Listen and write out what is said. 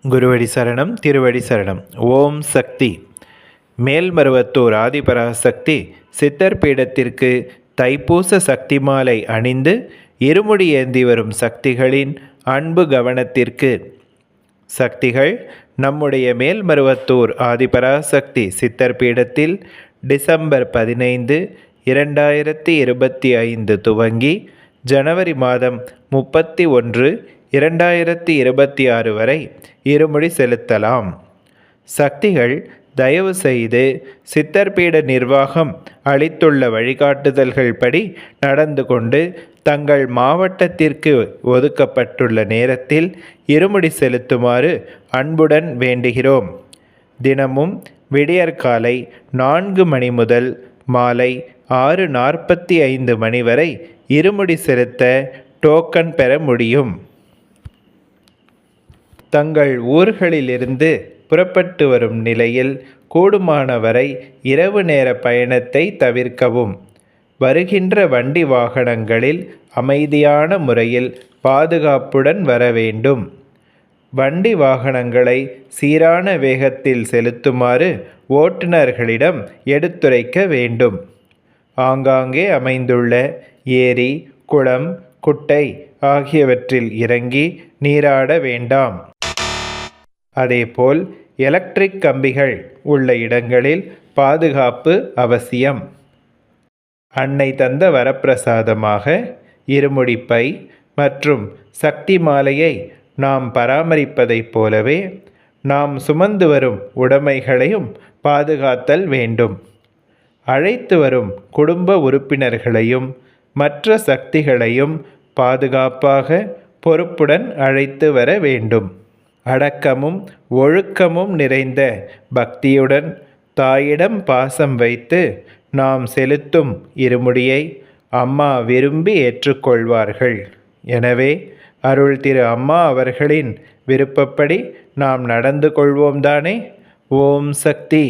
குருவடி சரணம், திருவடி சரணம். ஓம் சக்தி. மேல்மருவத்தூர் ஆதிபராசக்தி சித்தர் பீடத்திற்கு தைப்பூச சக்தி மாலை அணிந்து இருமுடி ஏந்தி வரும் சக்திகளின் அன்பு கவனத்திற்கு. சக்திகள் நம்முடைய மேல்மருவத்தூர் ஆதிபராசக்தி சித்தர் பீடத்தில் டிசம்பர் 15, 2025 துவங்கி ஜனவரி மாதம் 31, 2026 வரை இருமுடி செலுத்தலாம். சக்திகள் தயவு செய்து சித்தர்பீட நிர்வாகம் அளித்துள்ள வழிகாட்டுதல்கள் படி நடந்து கொண்டு தங்கள் மாவட்டத்திற்கு ஒதுக்கப்பட்டுள்ள நேரத்தில் இருமுடி செலுத்துமாறு அன்புடன் வேண்டுகிறோம். தினமும் விடியற்காலை 4 மணி முதல் மாலை 6:45 மணி வரை இருமுடி செலுத்த டோக்கன் பெற முடியும். தங்கள் ஊர்களிலிருந்து புறப்பட்டு வரும் நிலையில் கூடுமானவரை இரவு நேர பயணத்தை தவிர்க்கவும். வருகின்ற வண்டி வாகனங்களில் அமைதியான முறையில் பாதுகாப்புடன் வர வேண்டும். வண்டி வாகனங்களை சீரான வேகத்தில் செலுத்துமாறு ஓட்டுநர்களிடம் எடுத்துரைக்க வேண்டும். ஆங்காங்கே அமைந்துள்ள ஏரி, குளம், குட்டை ஆகியவற்றில் இறங்கி நீராட வேண்டாம். அதேபோல் எலக்ட்ரிக் கம்பிகள் உள்ள இடங்களில் பாதுகாப்பு அவசியம். அன்னை தந்த வரப்பிரசாதமாக இருமுடிப்பை மற்றும் சக்தி மாலையை நாம் பராமரிப்பதைப் போலவே நாம் சுமந்து வரும் உடைமைகளையும் பாதுகாத்தல் வேண்டும். அழைத்து வரும் குடும்ப உறுப்பினர்களையும் மற்ற சக்திகளையும் பாதுகாப்பாக பொறுப்புடன் அழைத்து வர வேண்டும். அடக்கமும் ஒழுக்கமும் நிறைந்த பக்தியுடன் தாயிடம் பாசம் வைத்து நாம் செலுத்தும் இருமுடியை அம்மா விரும்பி ஏற்றுக்கொள்வார்கள். எனவே அருள் திரு அம்மா அவர்களின் விருப்பப்படி நாம் நடந்து கொள்வோம் தானே. ஓம் சக்தி.